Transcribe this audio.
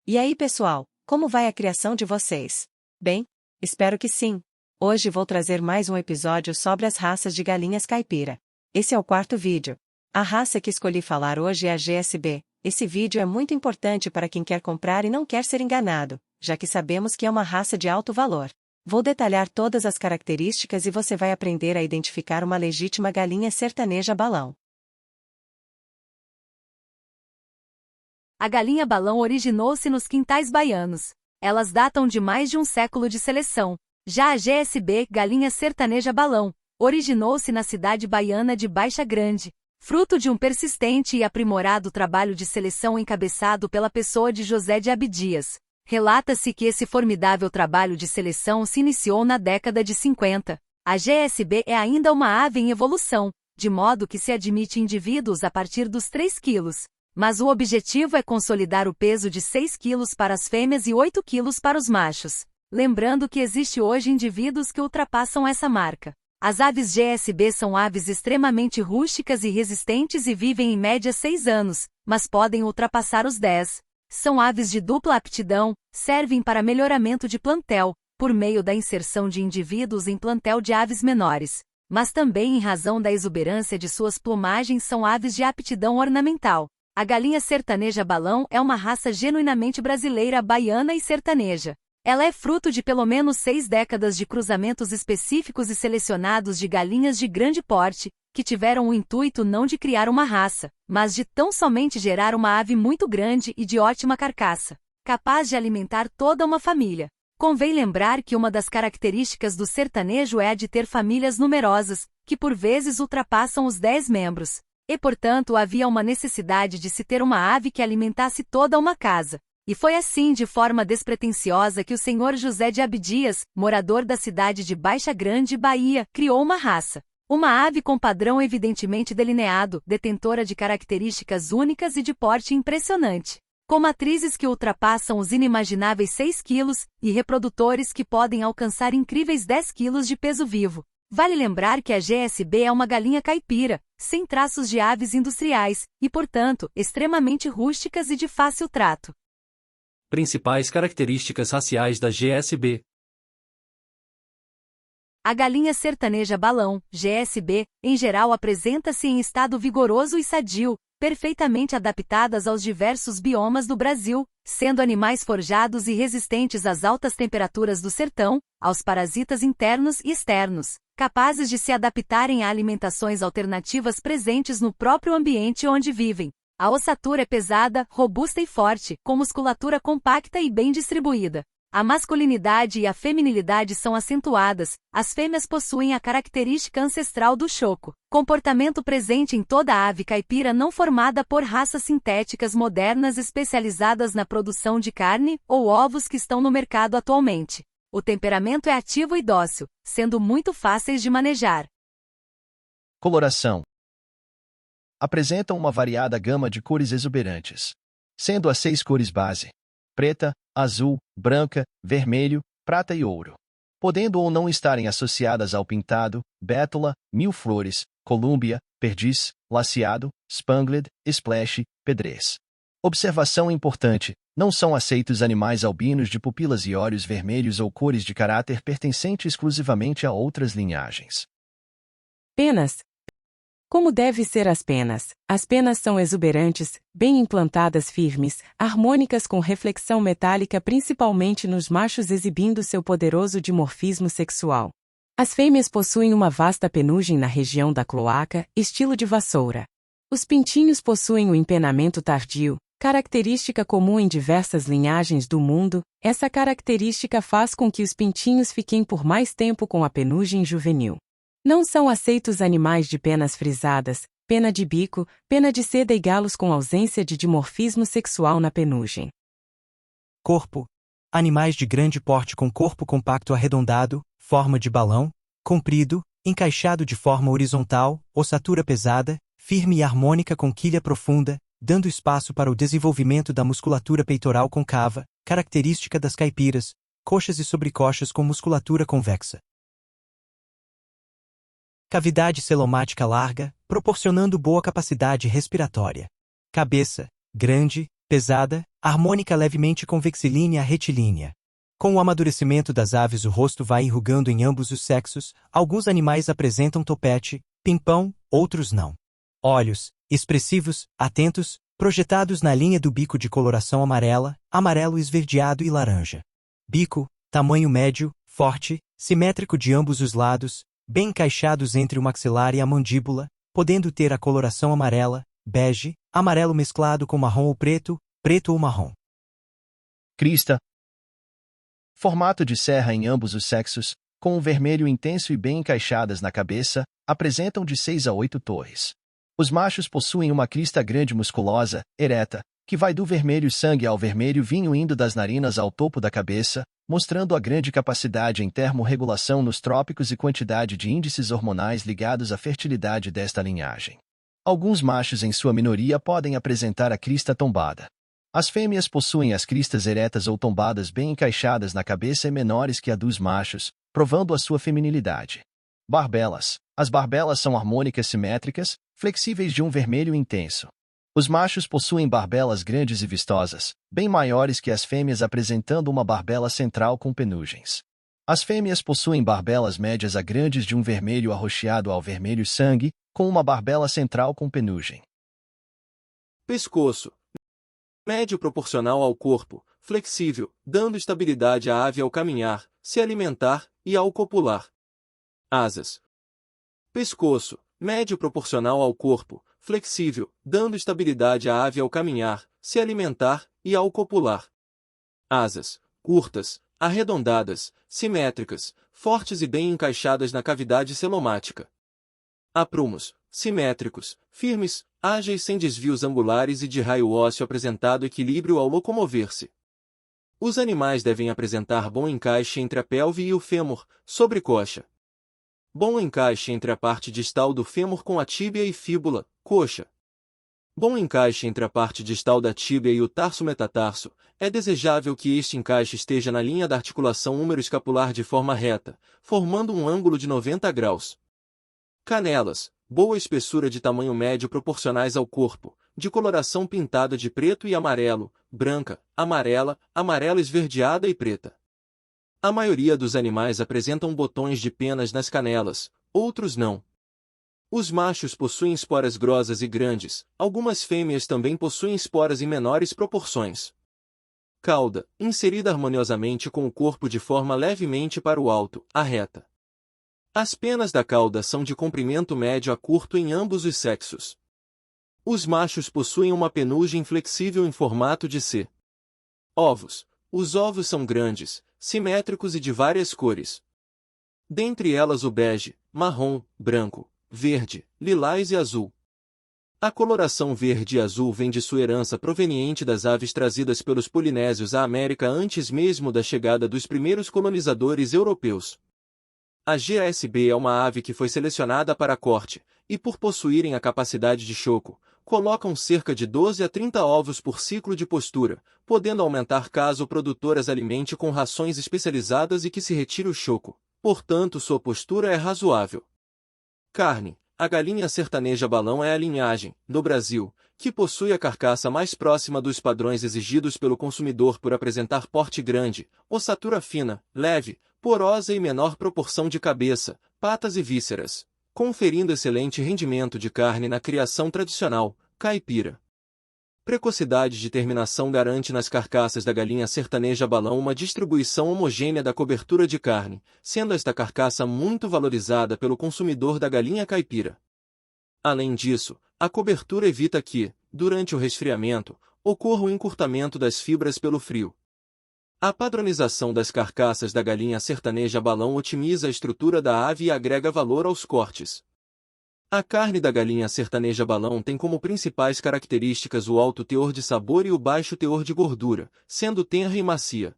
E aí, pessoal, como vai a criação de vocês? Bem, espero que sim. Hoje vou trazer mais um episódio sobre as raças de galinhas caipira. Esse é o quarto vídeo. A raça que escolhi falar hoje é a GSB. Esse vídeo é muito importante para quem quer comprar e não quer ser enganado, já que sabemos que é uma raça de alto valor. Vou detalhar todas as características e você vai aprender a identificar uma legítima galinha sertaneja balão. A galinha balão originou-se nos quintais baianos. Elas datam de mais de um século de seleção. Já a GSB, galinha sertaneja balão, originou-se na cidade baiana de Baixa Grande, fruto de um persistente e aprimorado trabalho de seleção encabeçado pela pessoa de José de Abdias. Relata-se que esse formidável trabalho de seleção se iniciou na década de 50. A GSB é ainda uma ave em evolução, de modo que se admite indivíduos a partir dos 3 quilos. Mas o objetivo é consolidar o peso de 6 quilos para as fêmeas e 8 quilos para os machos. Lembrando que existe hoje indivíduos que ultrapassam essa marca. As aves GSB são aves extremamente rústicas e resistentes e vivem em média 6 anos, mas podem ultrapassar os 10. São aves de dupla aptidão, servem para melhoramento de plantel, por meio da inserção de indivíduos em plantel de aves menores. Mas também em razão da exuberância de suas plumagens são aves de aptidão ornamental. A galinha sertaneja balão é uma raça genuinamente brasileira, baiana e sertaneja. Ela é fruto de pelo menos 6 décadas de cruzamentos específicos e selecionados de galinhas de grande porte, que tiveram o intuito não de criar uma raça, mas de tão somente gerar uma ave muito grande e de ótima carcaça, capaz de alimentar toda uma família. Convém lembrar que uma das características do sertanejo é a de ter famílias numerosas, que por vezes ultrapassam os 10 membros. E, portanto, havia uma necessidade de se ter uma ave que alimentasse toda uma casa. E foi assim, de forma despretensiosa, que o senhor José de Abdias, morador da cidade de Baixa Grande, Bahia, criou uma raça. Uma ave com padrão evidentemente delineado, detentora de características únicas e de porte impressionante. Com matrizes que ultrapassam os inimagináveis 6 quilos, e reprodutores que podem alcançar incríveis 10 quilos de peso vivo. Vale lembrar que a GSB é uma galinha caipira, sem traços de aves industriais, e portanto, extremamente rústicas e de fácil trato. Principais características raciais da GSB. A galinha sertaneja balão, GSB, em geral apresenta-se em estado vigoroso e sadio, perfeitamente adaptadas aos diversos biomas do Brasil, sendo animais forjados e resistentes às altas temperaturas do sertão, aos parasitas internos e externos, capazes de se adaptarem a alimentações alternativas presentes no próprio ambiente onde vivem. A ossatura é pesada, robusta e forte, com musculatura compacta e bem distribuída. A masculinidade e a feminilidade são acentuadas, as fêmeas possuem a característica ancestral do choco, comportamento presente em toda a ave caipira não formada por raças sintéticas modernas especializadas na produção de carne ou ovos que estão no mercado atualmente. O temperamento é ativo e dócil, sendo muito fáceis de manejar. Coloração. Apresentam uma variada gama de cores exuberantes, sendo as 6 cores base: preta, azul, branca, vermelho, prata e ouro, podendo ou não estarem associadas ao pintado, bétula, mil-flores, colúmbia, perdiz, laceado, spangled, splash, pedrez. Observação importante: não são aceitos animais albinos de pupilas e olhos vermelhos ou cores de caráter pertencente exclusivamente a outras linhagens. Penas. Como deve ser as penas? As penas são exuberantes, bem implantadas, firmes, harmônicas com reflexão metálica principalmente nos machos exibindo seu poderoso dimorfismo sexual. As fêmeas possuem uma vasta penugem na região da cloaca, estilo de vassoura. Os pintinhos possuem o empenamento tardio, característica comum em diversas linhagens do mundo. Essa característica faz com que os pintinhos fiquem por mais tempo com a penugem juvenil. Não são aceitos animais de penas frisadas, pena de bico, pena de seda e galos com ausência de dimorfismo sexual na penugem. Corpo. Animais de grande porte com corpo compacto arredondado, forma de balão, comprido, encaixado de forma horizontal, ossatura pesada, firme e harmônica com quilha profunda, dando espaço para o desenvolvimento da musculatura peitoral concava, característica das caipiras, coxas e sobrecoxas com musculatura convexa. Cavidade celomática larga, proporcionando boa capacidade respiratória. Cabeça, grande, pesada, harmônica levemente convexilínea a retilínea. Com o amadurecimento das aves o rosto vai enrugando em ambos os sexos, alguns animais apresentam topete, pimpão, outros não. Olhos, expressivos, atentos, projetados na linha do bico de coloração amarela, amarelo esverdeado e laranja. Bico, tamanho médio, forte, simétrico de ambos os lados, bem encaixados entre o maxilar e a mandíbula, podendo ter a coloração amarela, bege, amarelo mesclado com marrom ou preto, preto ou marrom. Crista. Formato de serra em ambos os sexos, com um vermelho intenso e bem encaixadas na cabeça, apresentam de 6 a 8 torres. Os machos possuem uma crista grande musculosa, ereta, que vai do vermelho sangue ao vermelho vinho indo das narinas ao topo da cabeça, mostrando a grande capacidade em termorregulação nos trópicos e quantidade de índices hormonais ligados à fertilidade desta linhagem. Alguns machos em sua minoria podem apresentar a crista tombada. As fêmeas possuem as cristas eretas ou tombadas bem encaixadas na cabeça e menores que a dos machos, provando a sua feminilidade. Barbelas. As barbelas são harmônicas simétricas, flexíveis de um vermelho intenso. Os machos possuem barbelas grandes e vistosas, bem maiores que as fêmeas apresentando uma barbela central com penugens. As fêmeas possuem barbelas médias a grandes de um vermelho arroxeado ao vermelho sangue, com uma barbela central com penugem. Pescoço. Médio proporcional ao corpo, flexível, dando estabilidade à ave ao caminhar, se alimentar e ao copular. Asas. Pescoço. Médio proporcional ao corpo, flexível, dando estabilidade à ave ao caminhar, se alimentar e ao copular. Asas. Curtas, arredondadas, simétricas, fortes e bem encaixadas na cavidade celomática. Aprumos. Simétricos, firmes, ágeis sem desvios angulares e de raio ósseo apresentado equilíbrio ao locomover-se. Os animais devem apresentar bom encaixe entre a pelve e o fêmur, sobrecoxa. Bom encaixe entre a parte distal do fêmur com a tíbia e fíbula, coxa. Bom encaixe entre a parte distal da tíbia e o tarso metatarso. É desejável que este encaixe esteja na linha da articulação húmero-escapular de forma reta, formando um ângulo de 90 graus. Canelas. Boa espessura de tamanho médio proporcionais ao corpo, de coloração pintada de preto e amarelo, branca, amarela, amarela esverdeada e preta. A maioria dos animais apresentam botões de penas nas canelas, outros não. Os machos possuem esporas grossas e grandes, algumas fêmeas também possuem esporas em menores proporções. Cauda, inserida harmoniosamente com o corpo de forma levemente para o alto, a reta. As penas da cauda são de comprimento médio a curto em ambos os sexos. Os machos possuem uma penugem flexível em formato de C. Ovos. Os ovos são grandes, simétricos e de várias cores. Dentre elas o bege, marrom, branco, verde, lilás e azul. A coloração verde e azul vem de sua herança proveniente das aves trazidas pelos polinésios à América antes mesmo da chegada dos primeiros colonizadores europeus. A GSB é uma ave que foi selecionada para a corte, e por possuírem a capacidade de choco, colocam cerca de 12 a 30 ovos por ciclo de postura, podendo aumentar caso o produtor as alimente com rações especializadas e que se retire o choco. Portanto, sua postura é razoável. Carne. A galinha sertaneja balão é a linhagem, no Brasil, que possui a carcaça mais próxima dos padrões exigidos pelo consumidor por apresentar porte grande, ossatura fina, leve, porosa e menor proporção de cabeça, patas e vísceras, conferindo excelente rendimento de carne na criação tradicional, caipira. Precocidade de terminação garante nas carcaças da galinha sertaneja balão uma distribuição homogênea da cobertura de carne, sendo esta carcaça muito valorizada pelo consumidor da galinha caipira. Além disso, a cobertura evita que, durante o resfriamento, ocorra o encurtamento das fibras pelo frio. A padronização das carcaças da galinha sertaneja balão otimiza a estrutura da ave e agrega valor aos cortes. A carne da galinha sertaneja balão tem como principais características o alto teor de sabor e o baixo teor de gordura, sendo tenra e macia.